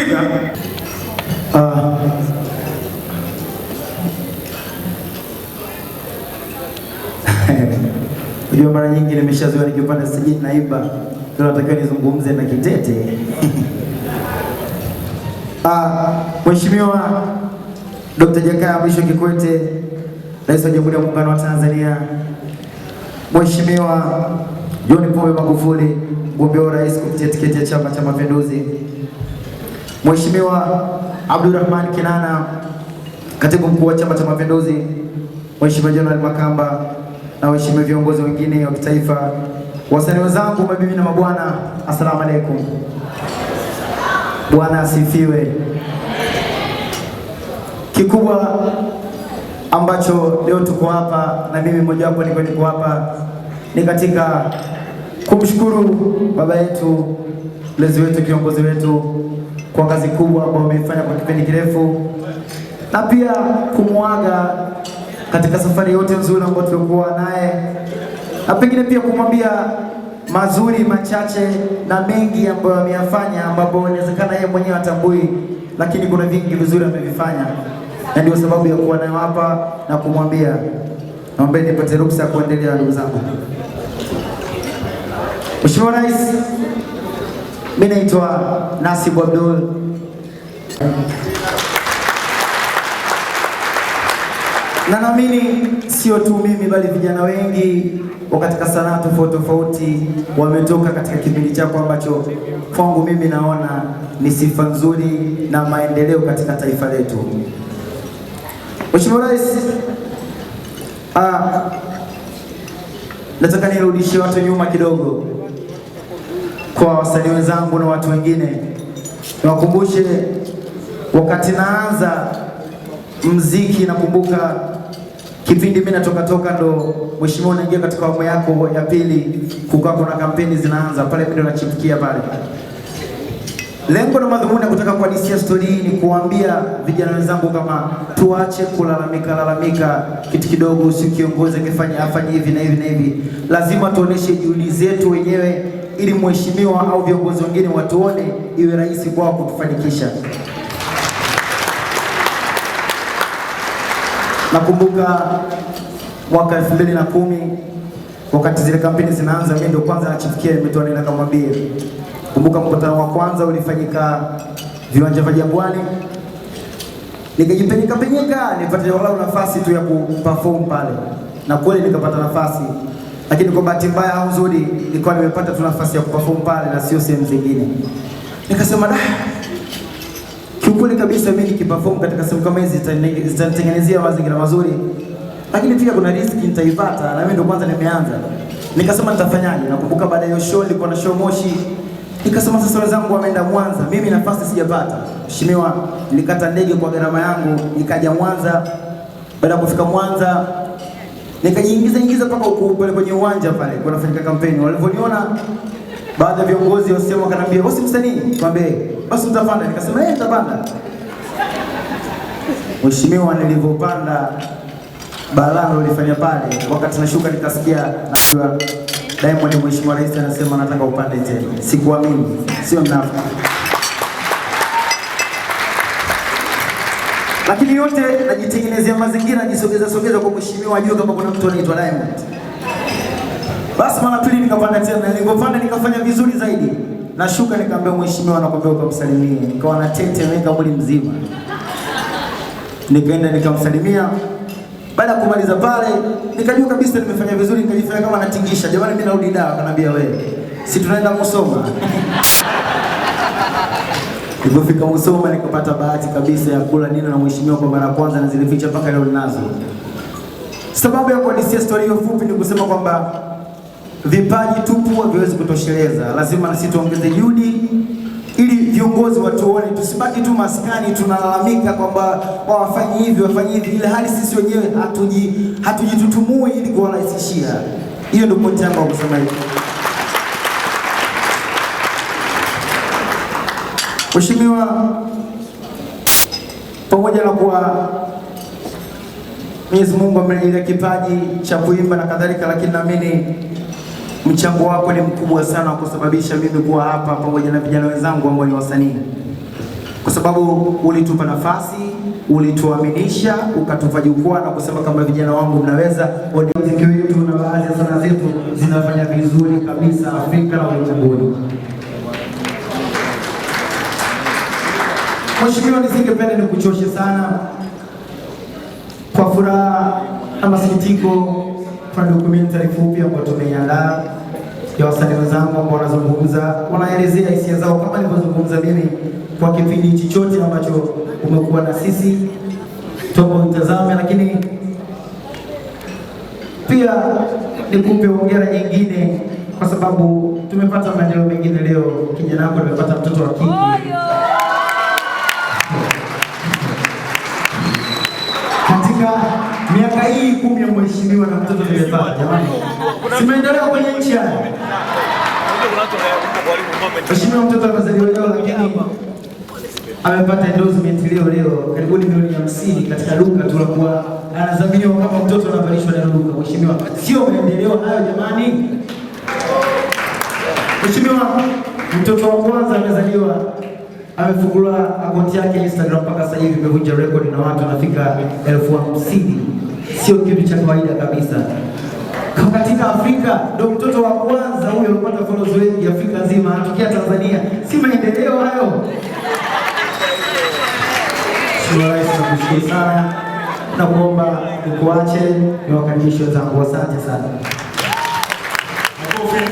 Speaker, unajua mara nyingi nimeshazoea nikipanda stage naimba, ndio natakiwa nizungumze na kitete. Mheshimiwa Dr. Jakaya Mrisho Kikwete, Rais wa Jamhuri ya Muungano wa Tanzania, Mheshimiwa John Pombe Magufuli, mgombea wa rais kupitia tiketi ya Chama cha Mapinduzi, Mheshimiwa Abdulrahman Kinana, Katibu Mkuu wa Chama cha Mapinduzi, Mheshimiwa General Makamba na waheshimiwa viongozi wengine wa kitaifa, wasanii wenzangu, mabibi na mabwana, asalamu alaykum. Bwana asifiwe. Kikubwa ambacho leo tuko hapa na mimi mmoja wapo niko hapa ni katika kumshukuru baba yetu, mlezi wetu, kiongozi wetu kwa kazi kubwa ambayo amefanya kwa kipindi kirefu, na pia kumuaga katika safari yote nzuri ambayo tulikuwa naye, na pengine pia kumwambia mazuri machache na mengi ambayo ameyafanya, ambapo inawezekana yeye mwenyewe atambui, lakini kuna vingi vizuri amevifanya, na ndio sababu ya kuwa naye hapa na kumwambia naomba nipate ruhusa kuendelea. Ndugu zangu, Mheshimiwa Rais, mimi naitwa Nasibu Abdul. Na naamini sio tu mimi bali vijana wengi wa katika sanaa tofauti tofauti wametoka katika kipindi chako ambacho kwangu mimi naona ni sifa nzuri na maendeleo katika taifa letu. Mheshimiwa Rais, nataka nirudishe watu nyuma kidogo kwa wasanii wenzangu na watu wengine, niwakumbushe wakati naanza muziki. Nakumbuka kipindi mimi natoka ndo mheshimiwa anaingia katika awamu yako ya pili, kukaa kuna kampeni zinaanza pale, mimi ndo nachipukia pale. Lengo na madhumuni ya kutaka kuhadithia story hii ni kuambia vijana wenzangu kama tuache kulalamika kitu kidogo, usio kiongozi afanye hivi na hivi na hivi. Lazima tuoneshe juhudi zetu wenyewe ili mheshimiwa au viongozi wengine watuone, iwe rahisi kwao kutufanikisha. Nakumbuka mwaka 2010 wakati zile kampeni zinaanza, mimi ndio kwanza nachifikia, nimetoa nenda kamwambia. Kumbuka mkutano wa kwanza ulifanyika viwanja vya Jangwani, nikajipeleka nipate walau nafasi tu ya kuperform pale, na kweli nikapata nafasi, lakini kwa bahati mbaya au nzuri nilikuwa nimepata tu nafasi ya kuperform pale na sio sehemu zingine. Nikasema kiukweli kabisa mimi nikiperform katika sehemu kama hizi zitatengenezea mazingira mazuri, lakini pia kuna riski nitaipata, na mimi ndo kwanza nimeanza. Nikasema nitafanyaje? Nakumbuka baada ya show nilikuwa na show Moshi, nikasema sasa wenzangu wameenda Mwanza, mimi nafasi sijapata. Mheshimiwa, nilikata ndege kwa gharama yangu nikaja Mwanza. Baada ya kufika Mwanza nikajiingiza mpaka huko pale kwenye uwanja pale kwa nafanyika kampeni. Walivyoniona baadhi ya viongozi wasema, wakaniambia bosi msanii, mwambie basi utapanda. Nikasema nitapanda. Mheshimiwa, nilipopanda balaa ulifanya pale, wakati nashuka nikasikia najua Diamond, Mheshimiwa Rais anasema nataka upande tena. Sikuamini, sio mnafiki. Lakini yote najitengenezea mazingira, najisogeza kwa mheshimiwa ajue kama kuna mtu anaitwa Diamond. Basi mara pili nikapanda tena, nilipopanda nikafanya vizuri zaidi. Nashuka nikamwambia mheshimiwa, nakwambia ukamsalimie. Nikawa na tetemeka mwili mzima. Nikaenda nikamsalimia. Baada ya kumaliza pale nikajua kabisa nimefanya vizuri, nikajifanya kama natingisha. Jamani, mimi narudi dawa. Akaniambia wewe, si tunaenda Musoma. Nilipofika Musoma nikapata bahati kabisa ya kula nini na mheshimiwa kwa mara ya kwanza, na zilificha mpaka leo ninazo. Sababu ya kuhadithia story hiyo fupi ni kusema kwamba vipaji tupu haviwezi kutosheleza. Lazima na sisi tuongeze juhudi ili viongozi watuone, tusibaki tu maskani tunalalamika kwamba wafanye hivi ile hali sisi wenyewe hatujitutumui ili kuwarahisishia. Hiyo ndio pointi yangu kusema hivi. Mheshimiwa, pamoja na kuwa Mwenyezi Mungu amenijalia kipaji cha kuimba na kadhalika, lakini naamini mchango wako ni mkubwa sana kusababisha mimi kuwa hapa pamoja na vijana wenzangu ambao ni wasanii. kwa sababu ulitupa nafasi, ulituaminisha, ukatupa jukwaa na kusema kama vijana wangu mnaweza. Muziki wetu na baadhi ya sanaa zetu zinafanya vizuri kabisa Afrika na ulimwenguni. Mheshimiwa, nisingependa nikuchoshe sana. Kwa furaha na masikitiko, kwa documentary fupi ambayo tumeiandaa ya wasanii wenzangu ambao wanazungumza, wanaelezea hisia zao kama nilivyozungumza mimi kwa kipindi hichi chote ambacho umekuwa na sisi toka utazame, lakini pia nikupe hongera nyingine kwa sababu tumepata maendeleo mengine leo. Kijana wako nimepata mtoto wa kike. Katika miaka hii 10 ya mheshimiwa na mtoto nimepata, jamani. Si maendeleo kwenye nchi haya. Mheshimiwa mtoto amezaliwa leo, lakini amepata endorsement leo karibuni milioni 50 katika duka tu la kwa anadhaminiwa kama mtoto anavalishwa na duka. Mheshimiwa, sio maendeleo hayo jamani? Mheshimiwa, mtoto wa kwanza amezaliwa, amefungua akaunti yake Instagram mpaka sasa hivi imevunja record na watu wanafika 50,000. Sio kitu cha kawaida kabisa. Katika Afrika ndio mtoto wa kwanza huyo alipata followers wengi Afrika nzima, anatokea Tanzania. Si maendeleo hayo? Rais, nakushukuru sana na kuomba nikuache niwakaribishe wenzangu. Asante sana.